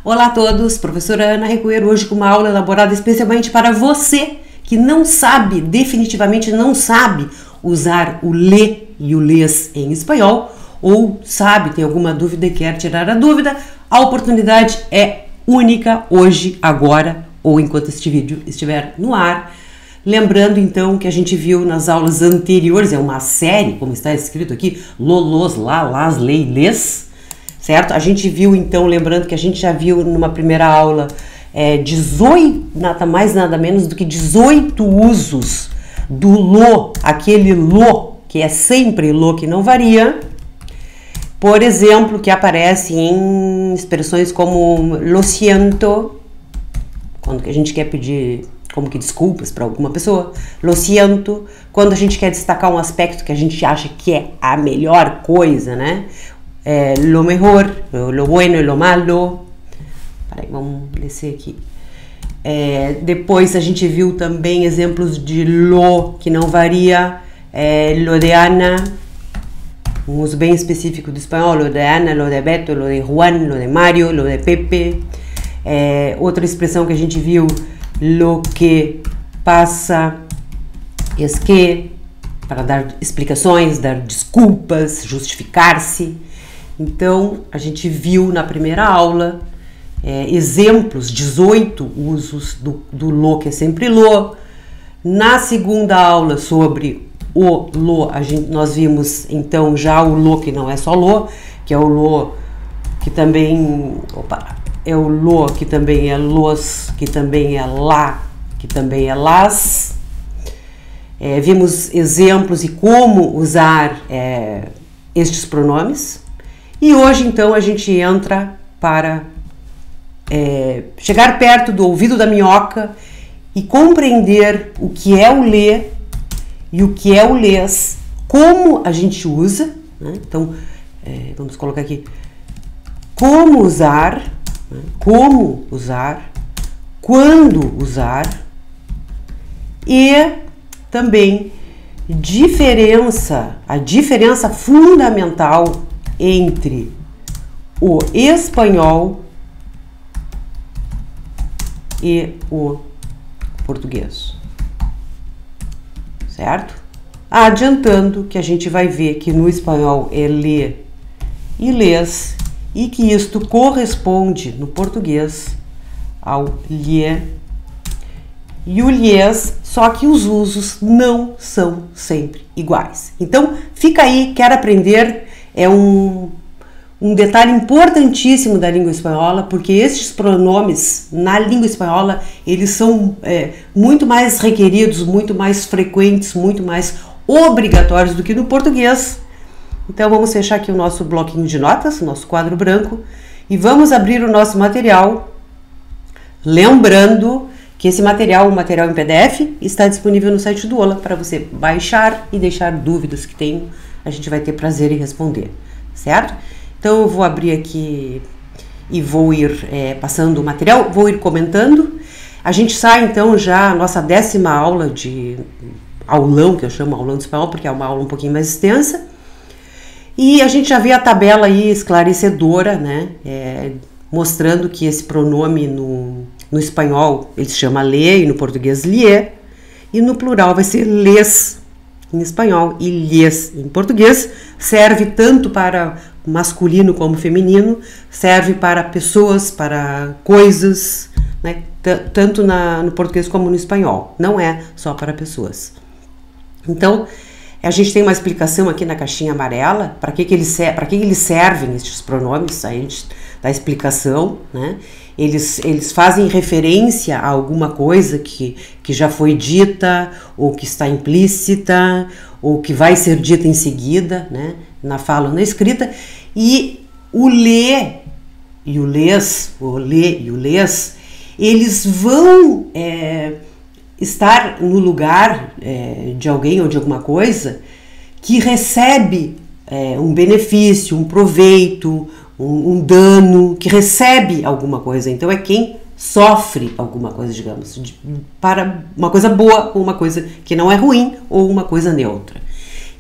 Olá a todos, professora Ana Recoeiro, hoje com uma aula elaborada especialmente para você que não sabe, definitivamente não sabe usar o lê e o lês em espanhol, ou sabe, tem alguma dúvida e quer tirar a dúvida. A oportunidade é única hoje, agora, ou enquanto este vídeo estiver no ar. Lembrando então que a gente viu nas aulas anteriores, é uma série, como está escrito aqui, lolos, lá, las, lei, lês, certo? A gente viu então, lembrando que a gente já viu numa primeira aula 18, nada mais nada menos do que 18 usos do lo, aquele lo que é sempre lo, que não varia. Por exemplo, que aparece em expressões como lo siento, quando a gente quer pedir como que desculpas para alguma pessoa, lo siento, quando a gente quer destacar um aspecto que a gente acha que é a melhor coisa, né? Lo mejor, lo bueno e lo malo. Peraí, vamos descer aqui. Depois a gente viu também exemplos de lo que não varia, lo de Ana, um uso bem específico do espanhol, lo de Ana, lo de Beto, lo de Juan, lo de Mario, lo de Pepe. Outra expressão que a gente viu, lo que pasa es que, para dar explicações, dar desculpas, justificar-se. Então, a gente viu na primeira aula exemplos, 18 usos do lo, que é sempre lo. Na segunda aula sobre o lo, nós vimos então já o lo que não é só lo, que é o lo que também... é o lo, que também é los, que também é lá, que também é las. Vimos exemplos e como usar estes pronomes. E hoje, então, a gente entra para chegar perto do ouvido da minhoca e compreender o que é o lê e o que é o lês, como a gente usa, né? Então, vamos colocar aqui, como usar, quando usar, e também a diferença fundamental entre o espanhol e o português, certo? Adiantando que a gente vai ver que no espanhol é lê e lês, e que isto corresponde no português ao lhe e o lhes, só que os usos não são sempre iguais. Então, fica aí, quer aprender, é um detalhe importantíssimo da língua espanhola, porque estes pronomes na língua espanhola, eles são muito mais requeridos, muito mais frequentes, muito mais obrigatórios do que no português. Então, vamos fechar aqui o nosso bloquinho de notas, o nosso quadro branco, e vamos abrir o nosso material, lembrando que esse material, o material em PDF, está disponível no site do Ola para você baixar e deixar dúvidas que tem, a gente vai ter prazer em responder, certo? Então, eu vou abrir aqui e vou ir passando o material, vou ir comentando. A gente sai, então, já a nossa 10ª aula de aulão, que eu chamo aulão de espanhol, porque é uma aula um pouquinho mais extensa. E a gente já vê a tabela aí esclarecedora, né, mostrando que esse pronome no espanhol ele se chama lê e no português lhe, e no plural vai ser lês em espanhol e lhes em português. Serve tanto para masculino como feminino, serve para pessoas, para coisas, né, tanto no português como no espanhol, não é só para pessoas. Então, a gente tem uma explicação aqui na caixinha amarela, para que eles servem estes pronomes, a gente dá explicação, né? Eles fazem referência a alguma coisa que já foi dita, ou que está implícita, ou que vai ser dita em seguida, né? Na fala ou na escrita, e o lê e o lês, eles vão estar no lugar de alguém ou de alguma coisa que recebe um benefício, um proveito, um dano, que recebe alguma coisa. Então é quem sofre alguma coisa, digamos, para uma coisa boa ou uma coisa que não é ruim ou uma coisa neutra.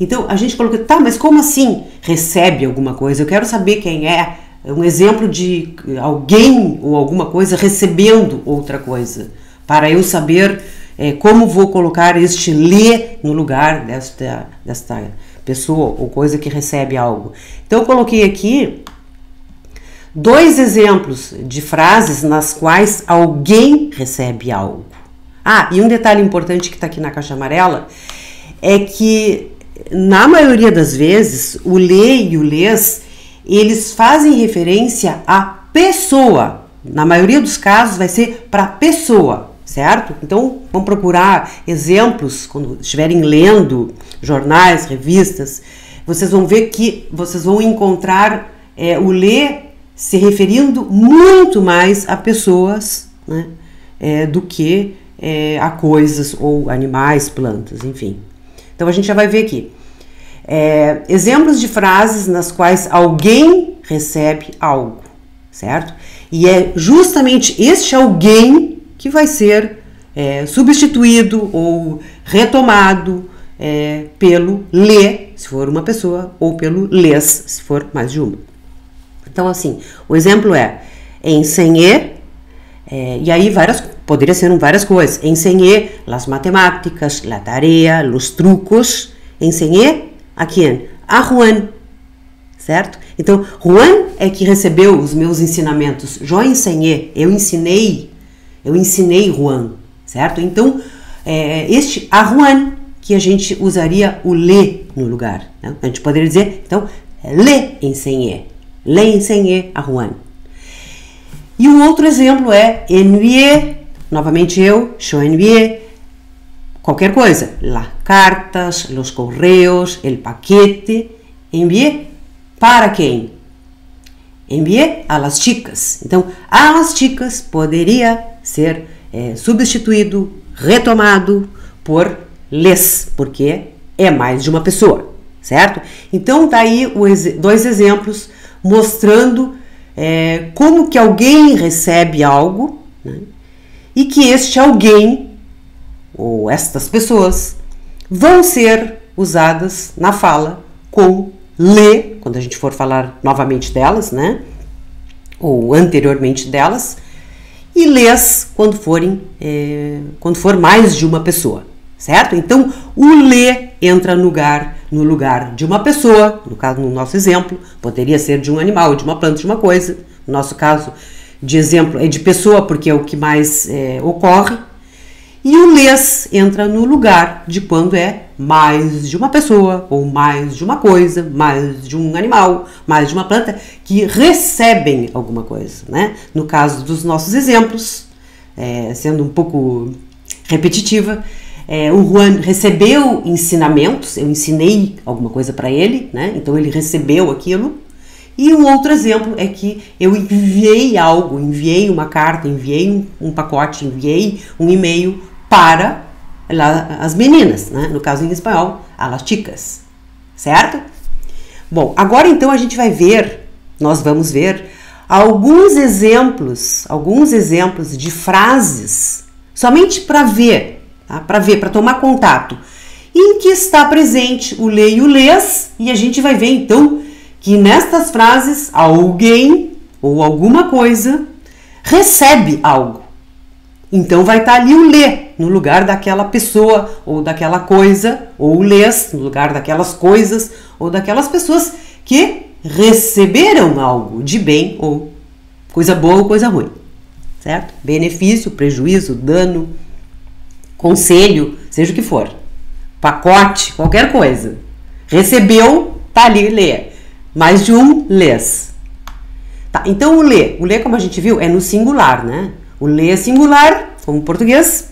Então a gente colocou, tá, mas como assim recebe alguma coisa? Eu quero saber quem é um exemplo de alguém ou alguma coisa recebendo outra coisa, para eu saber como vou colocar este ler no lugar desta pessoa ou coisa que recebe algo. Então eu coloquei aqui 2 exemplos de frases nas quais alguém recebe algo. Ah, e um detalhe importante que está aqui na caixa amarela é que, na maioria das vezes, o lê e o lês, eles fazem referência à pessoa. Na maioria dos casos vai ser para pessoa, certo? Então, vamos procurar exemplos quando estiverem lendo jornais, revistas. Vocês vão ver que vocês vão encontrar o lê se referindo muito mais a pessoas, né, do que a coisas ou animais, plantas, enfim. Então a gente já vai ver aqui exemplos de frases nas quais alguém recebe algo, certo? E é justamente este alguém que vai ser substituído ou retomado pelo lê, se for uma pessoa, ou pelo lês, se for mais de uma. Então, assim, o exemplo é enseñé, e aí poderia ser várias coisas. Enseñé las matemáticas, la tarea, los trucos. Enseñé a quem? A Juan, certo? Então, Juan é que recebeu os meus ensinamentos. Eu enseñé, eu ensinei Juan, certo? Então, este a Juan que a gente usaria o lê no lugar, né? A gente poderia dizer, então, le enseñé a Juan. E o outro exemplo é envié, novamente eu envié, qualquer coisa, las cartas, los correos, el paquete, envié para quem? Envié a las chicas. Então, a las chicas poderia ser substituído, retomado por les, porque é mais de uma pessoa, certo? Então, tá aí 2 exemplos mostrando como que alguém recebe algo, né, e que este alguém, ou estas pessoas, vão ser usadas na fala com lê, quando a gente for falar novamente delas, né, ou anteriormente delas, e lês quando for mais de uma pessoa, certo? Então, o lê entra no lugar de uma pessoa, no caso, no nosso exemplo, poderia ser de um animal, de uma planta, de uma coisa. No nosso caso, de exemplo, é de pessoa, porque é o que mais ocorre. E o lês entra no lugar de quando é mais de uma pessoa, ou mais de uma coisa, mais de um animal, mais de uma planta, que recebem alguma coisa, né? No caso dos nossos exemplos, sendo um pouco repetitiva, o Juan recebeu ensinamentos, eu ensinei alguma coisa para ele, né? Então ele recebeu aquilo. E um outro exemplo é que eu enviei algo, enviei uma carta, enviei um pacote, enviei um e-mail para as meninas, né? No caso em espanhol, a las chicas, certo? Bom, agora então nós vamos ver alguns exemplos de frases, somente para ver, tá? Para tomar contato, em que está presente o lê e o lês, e a gente vai ver então que nestas frases alguém ou alguma coisa recebe algo. Então vai estar ali o lê no lugar daquela pessoa ou daquela coisa, ou o lês no lugar daquelas coisas ou daquelas pessoas que receberam algo de bem ou coisa boa ou coisa ruim, certo? Benefício, prejuízo, dano, conselho, seja o que for, pacote, qualquer coisa. Recebeu, tá ali, lê. Mais de um lês. Tá, então o lê, como a gente viu, é no singular, né? O lê é singular, como em português,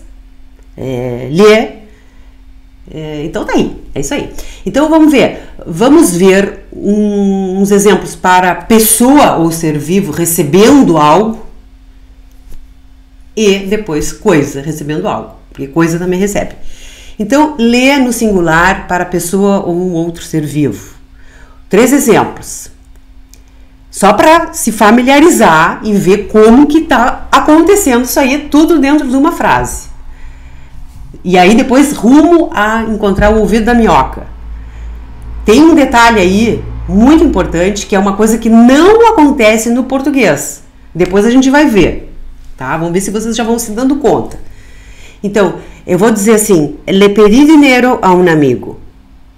lê. Então tá aí, é isso aí. Então vamos ver uns exemplos para pessoa ou ser vivo recebendo algo e depois coisa recebendo algo, porque coisa também recebe. Então, lê no singular para pessoa ou outro ser vivo. 3 exemplos. Só para se familiarizar e ver como que está acontecendo isso aí, tudo dentro de uma frase. E aí depois rumo a encontrar o ouvido da minhoca. Tem um detalhe aí muito importante, que é uma coisa que não acontece no português. Depois a gente vai ver, tá? Vamos ver se vocês já vão se dando conta. Então, eu vou dizer assim, le pedí dinero a um amigo.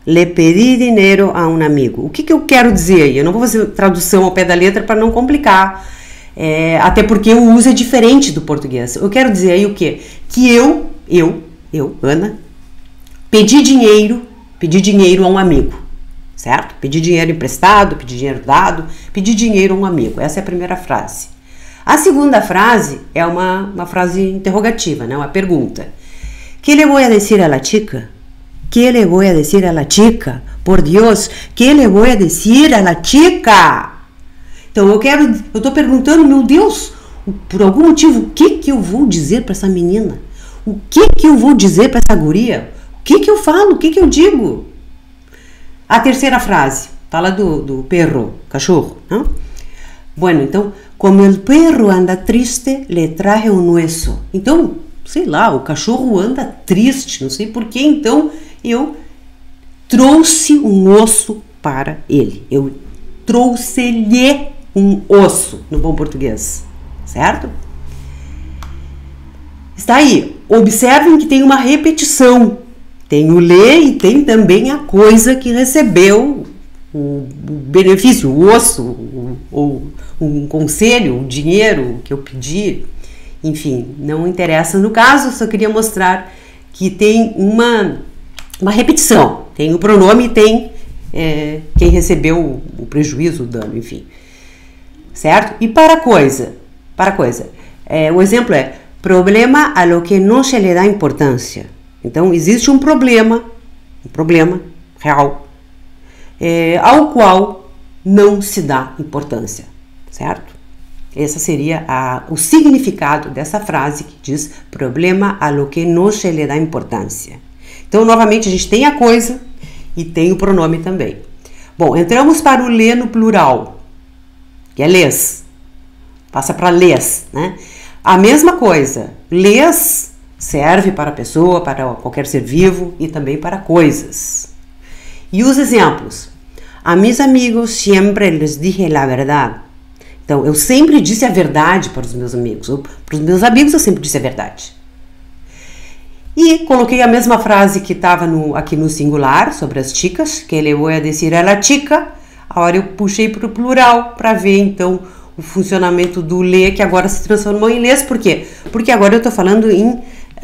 Le pedí dinero a um amigo. O que eu quero dizer aí? Eu não vou fazer tradução ao pé da letra para não complicar, até porque o uso é diferente do português. Eu quero dizer aí o quê? Que eu, Ana, pedi dinheiro a um amigo, certo? Pedi dinheiro emprestado, pedi dinheiro dado, pedi dinheiro a um amigo. Essa é a primeira frase. A segunda frase é uma frase interrogativa, né? Uma pergunta. ¿Qué le voy a decir a la chica? ¿Qué le voy a decir a la chica? Por Dios, ¿qué le voy a decir a la chica? Então eu tô perguntando, meu Deus, por algum motivo, o que eu vou dizer para essa menina? O que eu vou dizer para essa guria? O que eu falo? O que eu digo? A terceira frase, fala do perro, cachorro, não? Bueno, então, como el perro anda triste, le traje un hueso. Então, sei lá, o cachorro anda triste, não sei porquê, então eu trouxe um osso para ele. Eu trouxe-lhe um osso, no bom português, certo? Está aí. Observem que tem uma repetição. Tem o lhe e tem também a coisa que recebeu o benefício, o osso, ou um conselho, o dinheiro que eu pedi. Enfim, não interessa no caso, só queria mostrar que tem uma repetição. Tem o pronome e tem quem recebeu o prejuízo, o dano, enfim. Certo? E para coisa. O exemplo é problema a lo que no se le dá importância. Então, existe um problema real, ao qual não se dá importância, certo? Esse seria o significado dessa frase que diz problema a lo que no se le dá importância. Então, novamente, a gente tem a coisa e tem o pronome também. Bom, entramos para o lê no plural, que é lês. Passa para lês, né? A mesma coisa, lês serve para a pessoa, para qualquer ser vivo e também para coisas. E os exemplos. A mis amigos siempre les dije la verdad. Então, eu sempre disse a verdade para os meus amigos. Para os meus amigos eu sempre disse a verdade. E coloquei a mesma frase que estava aqui no singular, sobre as chicas, que le voy a decir a la chica. Agora eu puxei para o plural para ver, então, o funcionamento do lê, que agora se transformou em lês. Por quê? Porque agora eu estou falando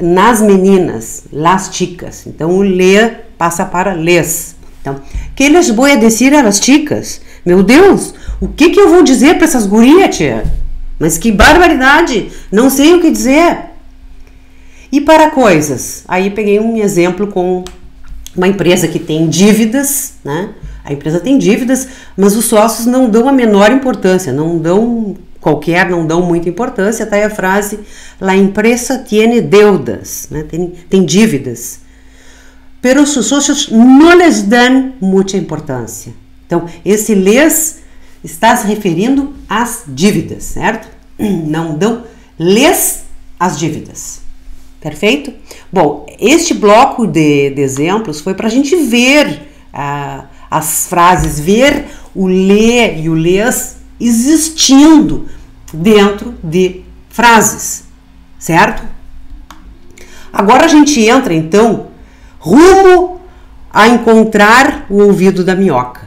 nas meninas, las chicas. Então, o lê passa para lês. Então, que les voy a decir a las chicas? Meu Deus, o que eu vou dizer para essas gurias, tia? Mas que barbaridade, não sei o que dizer. E para coisas, aí peguei um exemplo com uma empresa que tem dívidas, né? A empresa tem dívidas, mas os sócios não dão a menor importância, não dão muita importância. Tá aí a frase, la empresa tiene deudas, né? Tem dívidas. Pero os sócios não les dan muita importância. Então, esse les está se referindo às dívidas, certo? Não dão les às dívidas. Perfeito? Bom, este bloco de exemplos foi para a gente ver as frases, ver o lê e o lês existindo dentro de frases, certo? Agora a gente entra, então, rumo a encontrar o ouvido da minhoca.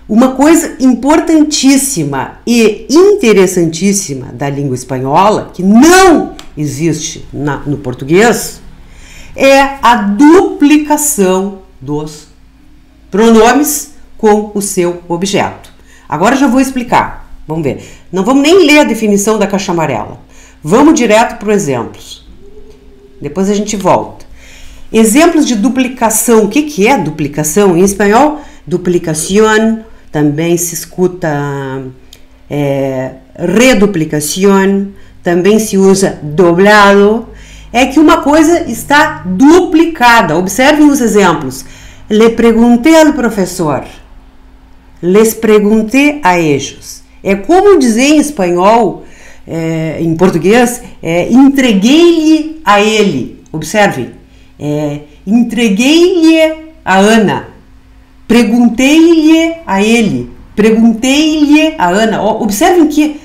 Uma coisa importantíssima e interessantíssima da língua espanhola, que não existe no português, é a duplicação dos pronomes com o seu objeto. Agora já vou explicar. Vamos ver. Não vamos nem ler a definição da caixa amarela. Vamos direto para os exemplos. Depois a gente volta. Exemplos de duplicação. O que é duplicação? Em espanhol, duplicación, também se escuta reduplicación, também se usa doblado. É que uma coisa está duplicada. Observem os exemplos. Le pregunté al professor. Les pregunté a ellos. É como dizer em espanhol, em português, entreguei-lhe a ele. Observem. Entreguei-lhe a Ana. Perguntei-lhe a ele, perguntei-lhe a Ana. Observem que,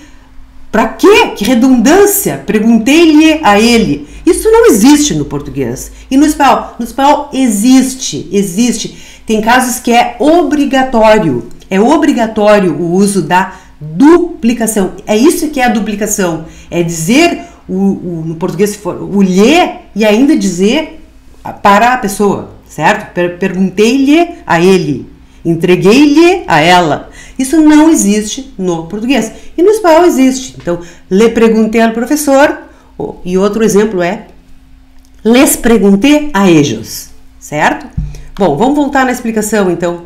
para quê? Que redundância, perguntei-lhe a ele. Isso não existe no português. E no espanhol existe. Tem casos que é obrigatório o uso da duplicação. É isso que é a duplicação, é dizer, no português, o lhe e ainda dizer para a pessoa, certo? Perguntei-lhe a ele, entreguei-lhe a ela. Isso não existe no português. E no espanhol existe. Então, le perguntei ao professor, e outro exemplo é les preguntei a ellos, certo? Bom, vamos voltar na explicação, então.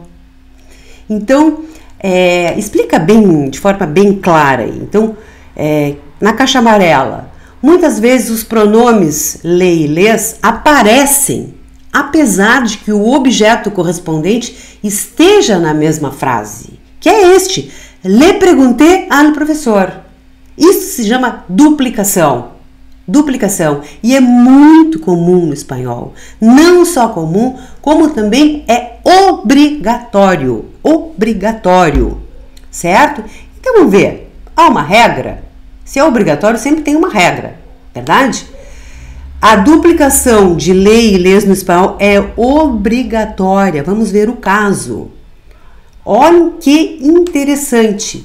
Então, explica bem, de forma bem clara. Então, na caixa amarela, muitas vezes os pronomes le e les aparecem, apesar de que o objeto correspondente esteja na mesma frase, que é este, le perguntei ao professor. Isso se chama duplicação. E é muito comum no espanhol. Não só comum, como também é obrigatório, certo? Então vamos ver, há uma regra. Se é obrigatório, sempre tem uma regra, verdade? A duplicação de le e les no espanhol é obrigatória. Vamos ver o caso. Olha que interessante.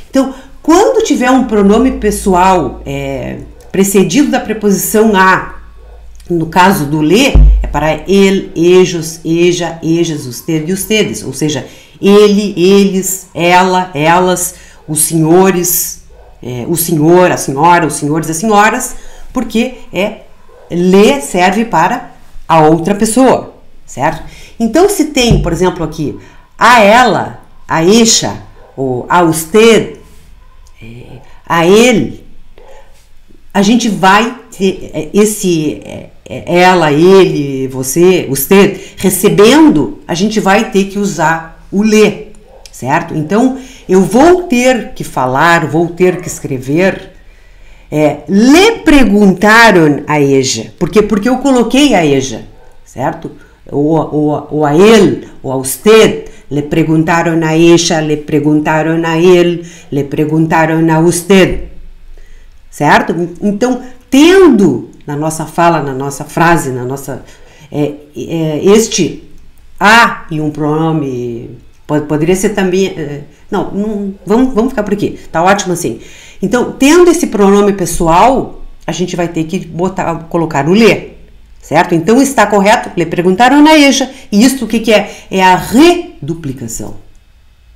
Então, quando tiver um pronome pessoal precedido da preposição a, no caso do le, é para ele, ellos, eja, ejas, usted e ustedes, ou seja, ele, eles, ela, elas, os senhores, o senhor, a senhora, os senhores, as senhoras, porque le serve para a outra pessoa, certo? Então, se tem, por exemplo, aqui, a ela, a ella, ou a usted, a ele, a gente vai ter ela, ele, você, usted, recebendo, a gente vai ter que usar o le, certo? Então, eu vou ter que falar, vou ter que escrever, le perguntaron a ella, porque eu coloquei a ella, certo? Ou a ele, ou a usted, le perguntaron a ella, le perguntaron a ele, le perguntaron a usted, certo? Então, tendo na nossa fala, na nossa frase, na nossa este a e um pronome, poderia ser também, vamos ficar por aqui, tá ótimo assim. Então, tendo esse pronome pessoal, a gente vai ter que colocar o le, certo? Então, está correto, le perguntaron a ella, e isto o que é? É a reduplicação,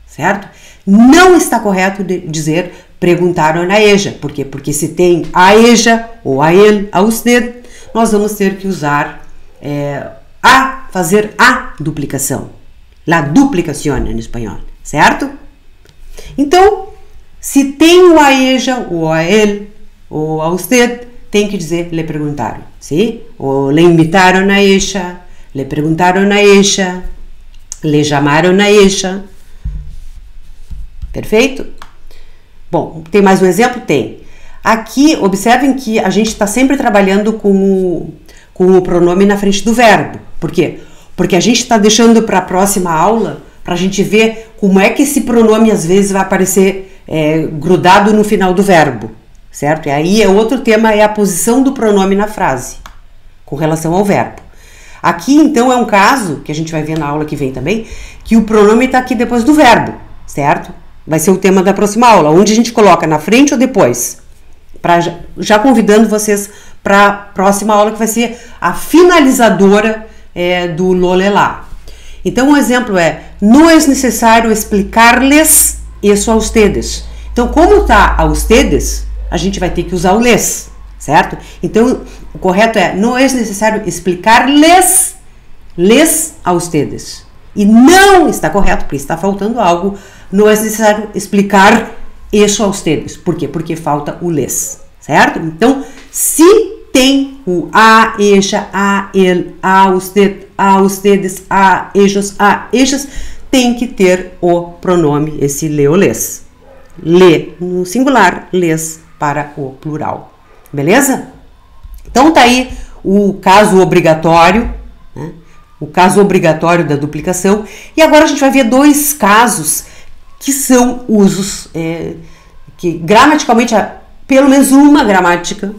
certo? Não está correto dizer perguntaron a ella, por quê? Porque se tem a ella, ou a ele, a usted, nós vamos ter que usar fazer a duplicação, la duplicación em espanhol, certo? Então, se tem o a ella, ou a ele, ou a usted, tem que dizer le perguntaron, sim? Ou le invitaron a ella, le perguntaron a ella, le llamaron a ella. Perfeito? Bom, tem mais um exemplo? Tem. Aqui, observem que a gente está sempre trabalhando com o pronome na frente do verbo. Por quê? Porque a gente está deixando para a próxima aula para a gente ver como é que esse pronome às vezes vai aparecer grudado no final do verbo, certo? E aí outro tema, é a posição do pronome na frase, com relação ao verbo. Aqui, então, é um caso, que a gente vai ver na aula que vem também, que o pronome está aqui depois do verbo, certo? Vai ser o tema da próxima aula, onde a gente coloca na frente ou depois. Já convidando vocês para a próxima aula, que vai ser a finalizadora do Lolelá. Então, um exemplo no es necessário explicar-lhes isso a ustedes. Então, como está a ustedes, a gente vai ter que usar o les, certo? Então, o correto no es necessário explicar-lhes a ustedes. E não está correto, porque está faltando algo. No es necessário explicar isso a ustedes. Por quê? Porque falta o les, certo? Então, se tem o a, ella, a, ele, a, usted, a, ustedes, a, ellos, a, ellas, tem que ter o pronome, esse le ou les. Le no singular, les para o plural. Beleza? Então, tá aí o caso obrigatório, né? o caso obrigatório da duplicação. E agora a gente vai ver dois casos que são usos que gramaticalmente, pelo menos uma gramática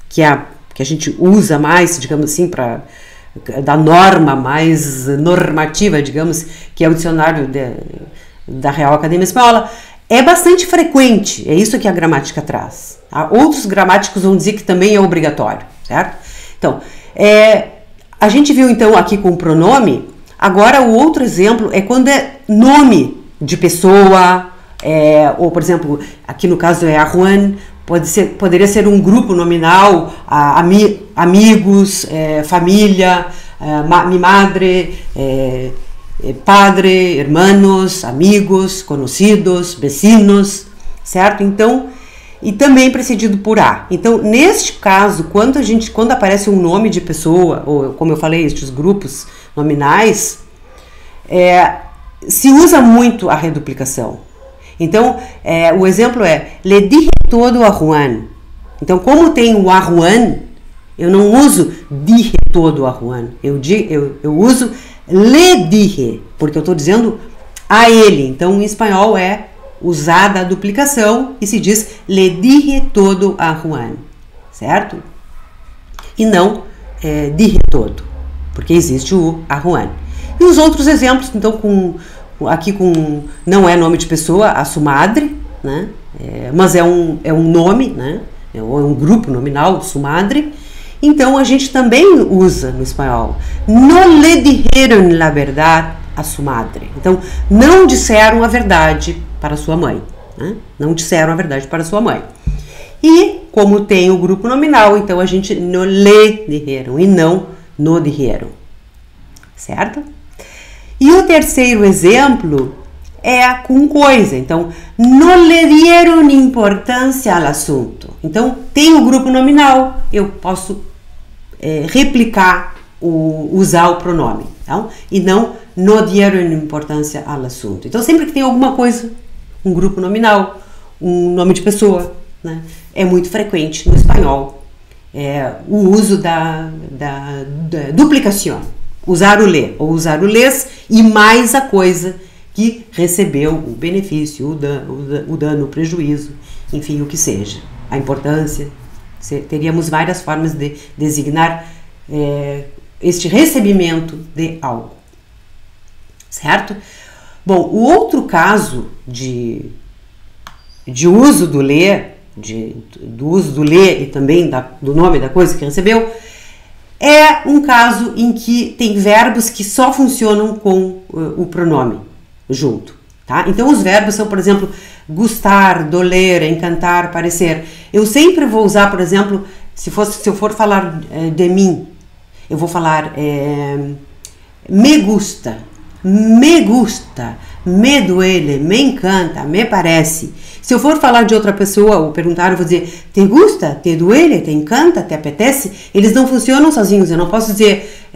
que a gente usa mais, digamos assim, da norma mais normativa, digamos, que é o dicionário da Real Academia Espanhola, é bastante frequente, é isso que a gramática traz. Tá? Outros gramáticos vão dizer que também é obrigatório, certo? Então, a gente viu então aqui com o pronome. Agora o outro exemplo é quando é nome de pessoa, ou por exemplo, aqui no caso é a Juan, poderia ser um grupo nominal, amigos, família, mi madre, padre, hermanos, amigos, conhecidos, vecinos, certo? Então, e também precedido por a. Então, neste caso, quando aparece um nome de pessoa, ou como eu falei, estes grupos nominais, se usa muito a reduplicação. Então, o exemplo é le dije todo a Juan. Então, como tem o a Juan, eu não uso dije todo a Juan. Eu uso le dije, porque eu estou dizendo a ele. Então, em espanhol é usada a duplicação e se diz le dije todo a Juan, certo? E não dije todo, porque existe o a Juan. E os outros exemplos, então, aqui com não é nome de pessoa, a su madre, né? Mas é um nome, né? É um grupo nominal, su madre. Então a gente também usa no espanhol. No le dijeron la verdad a su madre. Então não disseram a verdade para sua mãe, né? Não disseram a verdade para sua mãe. E como tem o grupo nominal, então a gente no le dijeron e não no dijeron, certo? E o terceiro exemplo é com coisa. Então, no le dieron importância al asunto. Então, tem o grupo nominal, eu posso replicar, usar o pronome. Então, e não no dieron importância al asunto. Então, sempre que tem alguma coisa, um grupo nominal, um nome de pessoa, né, é muito frequente no espanhol o uso da duplicação. Usar o le ou usar o les e mais a coisa que recebeu o benefício, o dano, o prejuízo, enfim, o que seja, a importância. Teríamos várias formas de designar este recebimento de algo, certo? Bom, o outro caso de uso do le, do uso do le e também do nome da coisa que recebeu, é um caso em que tem verbos que só funcionam com o pronome junto, tá? Então os verbos são, por exemplo, gustar, doler, encantar, parecer. Eu sempre vou usar, por exemplo, se eu for falar de mim, eu vou falar me gusta, me duele, me encanta, me parece. Se eu for falar de outra pessoa ou perguntar, eu vou dizer te gusta, te duele, te encanta, te apetece. Eles não funcionam sozinhos. Eu não posso dizer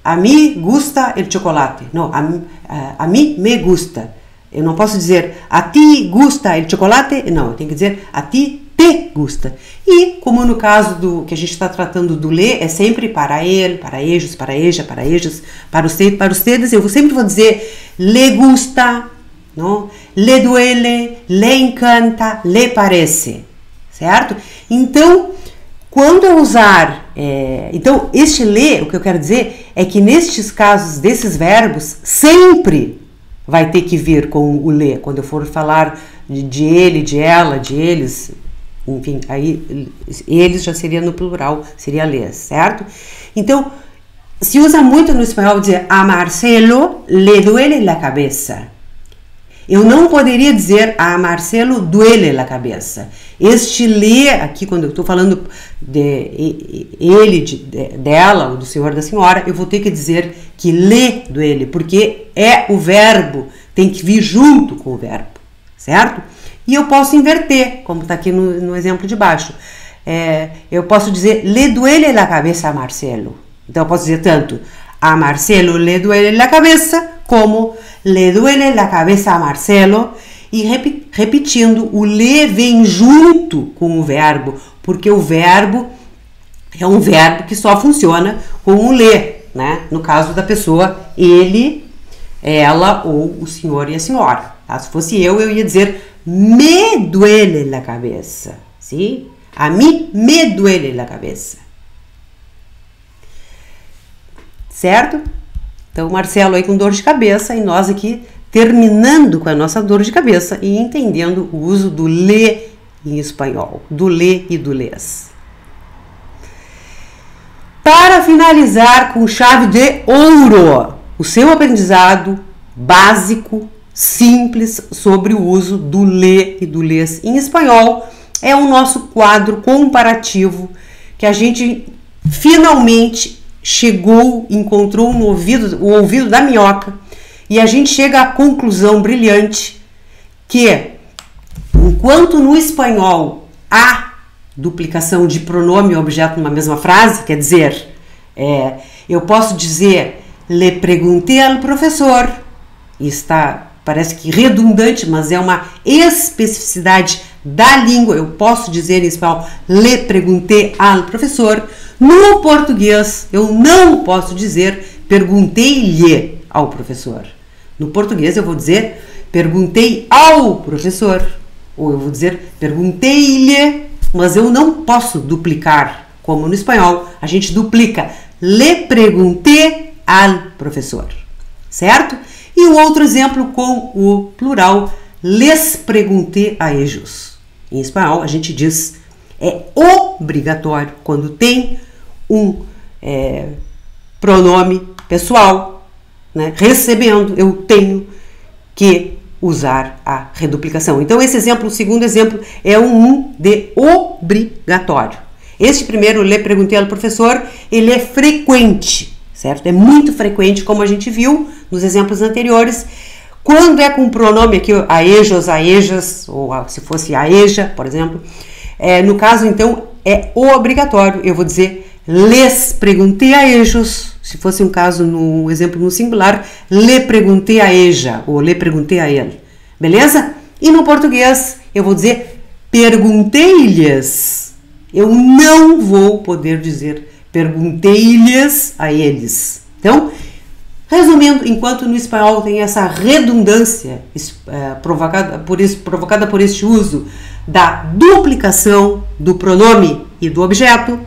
a mim gusta el chocolate. Não, a mim me gusta. Eu não posso dizer a ti gusta el chocolate. Não, eu tenho que dizer a ti te gusta. E como no caso do que a gente está tratando do le, é sempre para ele, para ellos, para ella, para ellos, para ustedes. Eu sempre vou dizer le gusta, não? Le duele, le encanta, le parece, certo? Então, quando eu usar, então este le, o que eu quero dizer é que nestes casos desses verbos sempre vai ter que vir com o le, quando eu for falar de ele, de ela, de eles, enfim, aí eles já seria no plural, seria les, certo? Então, se usa muito no espanhol dizer a Marcelo le duele la cabeza. Eu não poderia dizer a Marcelo duele la cabeça. Este le, aqui quando eu estou falando de ele, dela, ou do senhor, da senhora, eu vou ter que dizer que le duele, porque é o verbo, tem que vir junto com o verbo, certo? E eu posso inverter, como está aqui no exemplo de baixo. Eu posso dizer le duele la cabeça a Marcelo. Então eu posso dizer tanto a Marcelo le duele la cabeça, como le duele la cabeza a Marcelo, e repetindo, o le vem junto com o verbo, porque o verbo é um verbo que só funciona com o le, né? No caso da pessoa, ele, ela ou o senhor e a senhora. Tá? Se fosse eu ia dizer me duele la cabeça. Sim? A mim me duele la cabeça. Certo? Então, Marcelo aí com dor de cabeça e nós aqui terminando com a nossa dor de cabeça e entendendo o uso do le em espanhol, do le e do les. Para finalizar com chave de ouro, o seu aprendizado básico, simples sobre o uso do le e do les em espanhol é o nosso quadro comparativo que a gente finalmente encontrou no ouvido, o ouvido da minhoca, e a gente chega à conclusão brilhante que, enquanto no espanhol há duplicação de pronome e objeto numa mesma frase, quer dizer, eu posso dizer le preguntei al professor, e parece que redundante, mas é uma especificidade da língua, eu posso dizer em espanhol le preguntei al professor. No português, eu não posso dizer perguntei-lhe ao professor. No português, eu vou dizer perguntei ao professor. Ou eu vou dizer perguntei-lhe, mas eu não posso duplicar. Como no espanhol, a gente duplica le preguntei al professor. Certo? E o outro exemplo com o plural les preguntei a ellos. Em espanhol, a gente diz é obrigatório quando tem um pronome pessoal, né, recebendo, eu tenho que usar a reduplicação. Então, esse exemplo, o segundo exemplo, é um de obrigatório. Este primeiro, le preguntei ao professor, ele é frequente, certo? É muito frequente, como a gente viu nos exemplos anteriores. Quando é com o pronome aqui, a ellos, a ejas, ou se fosse a eja, por exemplo, no caso, então, é obrigatório. Eu vou dizer les preguntei a ellos, se fosse um caso, no exemplo no singular, le preguntei a eja, ou le preguntei a ele. Beleza? E no português, eu vou dizer perguntei-lhes. Eu não vou poder dizer perguntei-lhes a eles. Então, resumindo, enquanto no espanhol tem essa redundância provocada por este uso da duplicação do pronome e do objeto,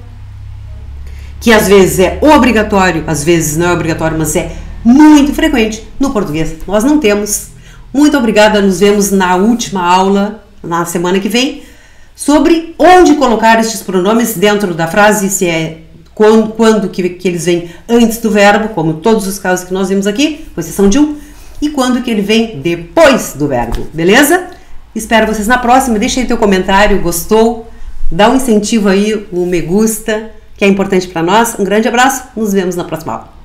que às vezes é obrigatório, às vezes não é obrigatório, mas é muito frequente, no português nós não temos. Muito obrigada, nos vemos na última aula, na semana que vem, sobre onde colocar estes pronomes dentro da frase, se é quando que eles vêm antes do verbo, como todos os casos que nós vimos aqui, com exceção de um, e quando que ele vem depois do verbo, beleza? Espero vocês na próxima, deixa aí teu comentário, gostou? Dá um incentivo aí, um me gusta, que é importante para nós. Um grande abraço, nos vemos na próxima aula.